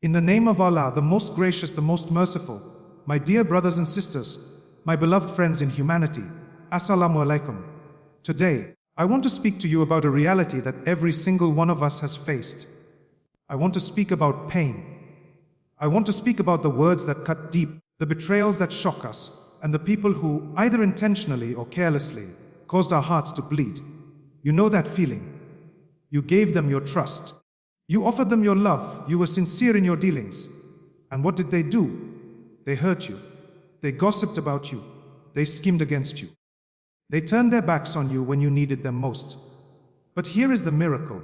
In the name of Allah, the most gracious, the most merciful, my dear brothers and sisters, my beloved friends in humanity, Assalamu alaikum. Today, I want to speak to you about a reality that every single one of us has faced. I want to speak about pain. I want to speak about the words that cut deep, the betrayals that shock us, and the people who, either intentionally or carelessly, caused our hearts to bleed. You know that feeling. You gave them your trust. You offered them your love. You were sincere in your dealings. And what did they do? They hurt you. They gossiped about you. They schemed against you. They turned their backs on you when you needed them most. But here is the miracle.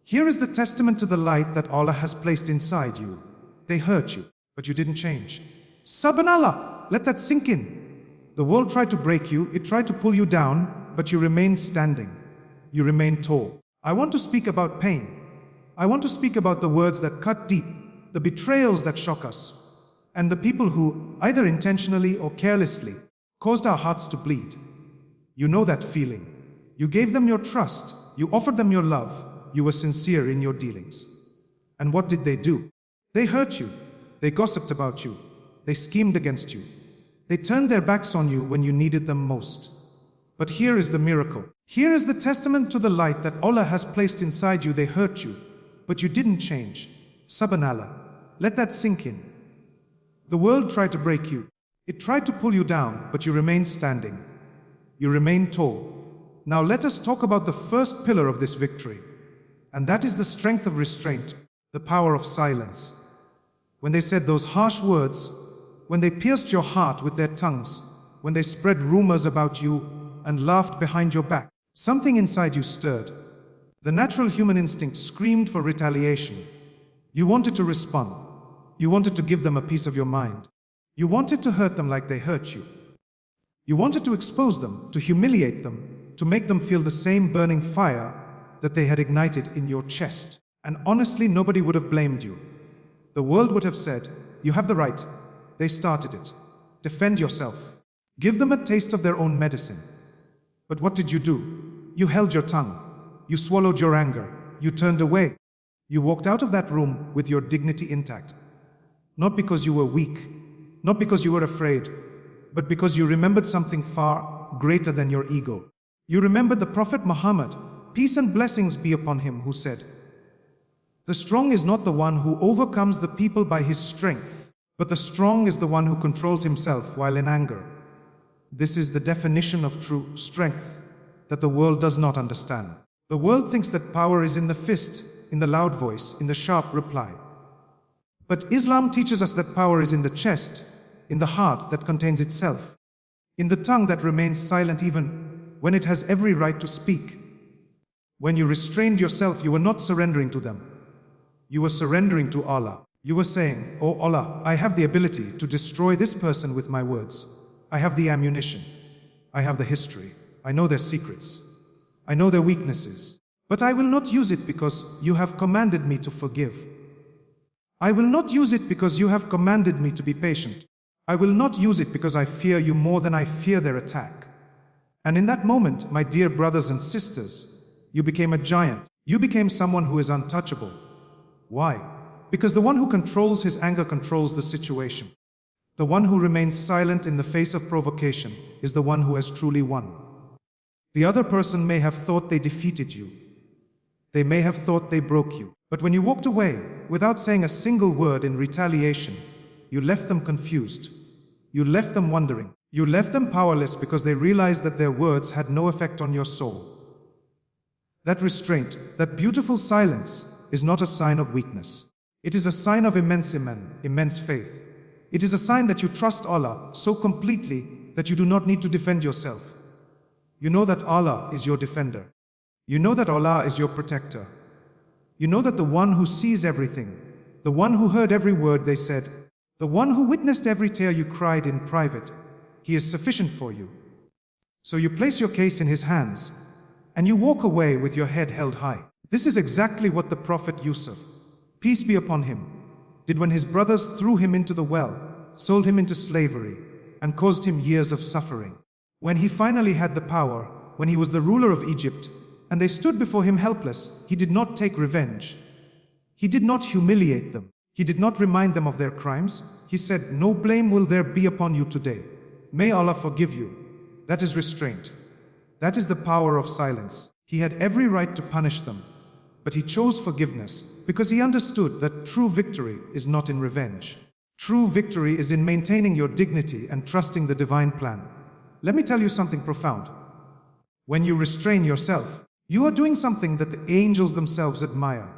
Here is the testament to the light that Allah has placed inside you. They hurt you, but you didn't change. Subhanallah, let that sink in. The world tried to break you, it tried to pull you down, but you remained standing. You remained tall. I want to speak about pain. I want to speak about the words that cut deep, the betrayals that shock us, and the people who, either intentionally or carelessly, caused our hearts to bleed. You know that feeling. You gave them your trust. You offered them your love. You were sincere in your dealings. And what did they do? They hurt you. They gossiped about you. They schemed against you. They turned their backs on you when you needed them most. But here is the miracle. Here is the testament to the light that Allah has placed inside you. They hurt you, but you didn't change. Subhanallah. Let that sink in. The world tried to break you. It tried to pull you down, but you remained standing. You remained tall. Now let us talk about the first pillar of this victory. And that is the strength of restraint, the power of silence. When they said those harsh words, when they pierced your heart with their tongues, when they spread rumors about you and laughed behind your back, something inside you stirred. The natural human instinct screamed for retaliation. You wanted to respond. You wanted to give them a piece of your mind. You wanted to hurt them like they hurt you. You wanted to expose them, to humiliate them, to make them feel the same burning fire that they had ignited in your chest. And honestly, nobody would have blamed you. The world would have said, you have the right. They started it. Defend yourself. Give them a taste of their own medicine. But what did you do? You held your tongue. You swallowed your anger. You turned away. You walked out of that room with your dignity intact. Not because you were weak, not because you were afraid, but because you remembered something far greater than your ego. You remembered the Prophet Muhammad, peace and blessings be upon him, who said, "The strong is not the one who overcomes the people by his strength, but the strong is the one who controls himself while in anger." This is the definition of true strength that the world does not understand. The world thinks that power is in the fist, in the loud voice, in the sharp reply. But Islam teaches us that power is in the chest, in the heart that contains itself, in the tongue that remains silent even when it has every right to speak. When you restrained yourself, you were not surrendering to them. You were surrendering to Allah. You were saying, "Oh Allah, I have the ability to destroy this person with my words. I have the ammunition. I have the history. I know their secrets. I know their weaknesses. But I will not use it because you have commanded me to forgive. I will not use it because you have commanded me to be patient. I will not use it because I fear you more than I fear their attack." And in that moment, my dear brothers and sisters, you became a giant. You became someone who is untouchable. Why? Because the one who controls his anger controls the situation. The one who remains silent in the face of provocation is the one who has truly won. The other person may have thought they defeated you. They may have thought they broke you. But when you walked away, without saying a single word in retaliation, you left them confused. You left them wondering. You left them powerless because they realized that their words had no effect on your soul. That restraint, that beautiful silence, is not a sign of weakness. It is a sign of immense faith. It is a sign that you trust Allah so completely that you do not need to defend yourself. You know that Allah is your defender. You know that Allah is your protector. You know that the one who sees everything, the one who heard every word they said, the one who witnessed every tear you cried in private, he is sufficient for you. So you place your case in his hands, and you walk away with your head held high. This is exactly what the Prophet Yusuf, peace be upon him, did when his brothers threw him into the well, sold him into slavery, and caused him years of suffering. When he finally had the power, when he was the ruler of Egypt, and they stood before him helpless, he did not take revenge. He did not humiliate them. He did not remind them of their crimes. He said, "No blame will there be upon you today. May Allah forgive you." That is restraint. That is the power of silence. He had every right to punish them, but he chose forgiveness because he understood that true victory is not in revenge. True victory is in maintaining your dignity and trusting the divine plan. Let me tell you something profound. When you restrain yourself, you are doing something that the angels themselves admire.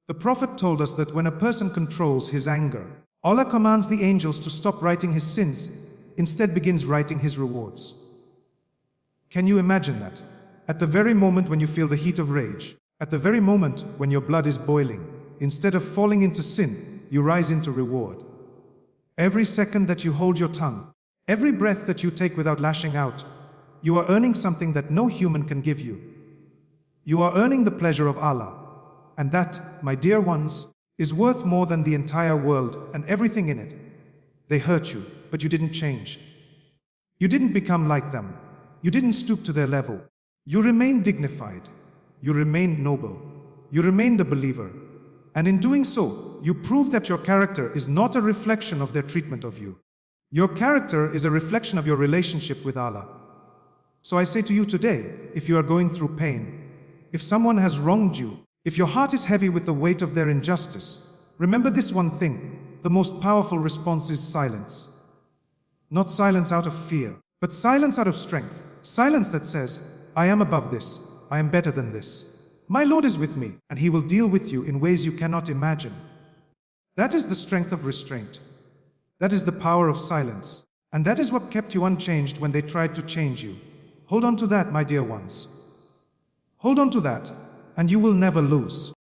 The Prophet told us that when a person controls his anger, Allah commands the angels to stop writing his sins, instead begins writing his rewards. Can you imagine that? At the very moment when you feel the heat of rage, at the very moment when your blood is boiling, instead of falling into sin, you rise into reward. Every second that you hold your tongue, every breath that you take without lashing out, you are earning something that no human can give you. You are earning the pleasure of Allah. And that, my dear ones, is worth more than the entire world and everything in it. They hurt you, but you didn't change. You didn't become like them. You didn't stoop to their level. You remained dignified. You remained noble. You remained a believer. And in doing so, you prove that your character is not a reflection of their treatment of you. Your character is a reflection of your relationship with Allah. So I say to you today, if you are going through pain, if someone has wronged you, if your heart is heavy with the weight of their injustice, remember this one thing: the most powerful response is silence. Not silence out of fear, but silence out of strength. Silence that says, "I am above this, I am better than this. My Lord is with me, and He will deal with you in ways you cannot imagine." That is the strength of restraint. That is the power of silence. And that is what kept you unchanged when they tried to change you. Hold on to that, my dear ones. Hold on to that, and you will never lose.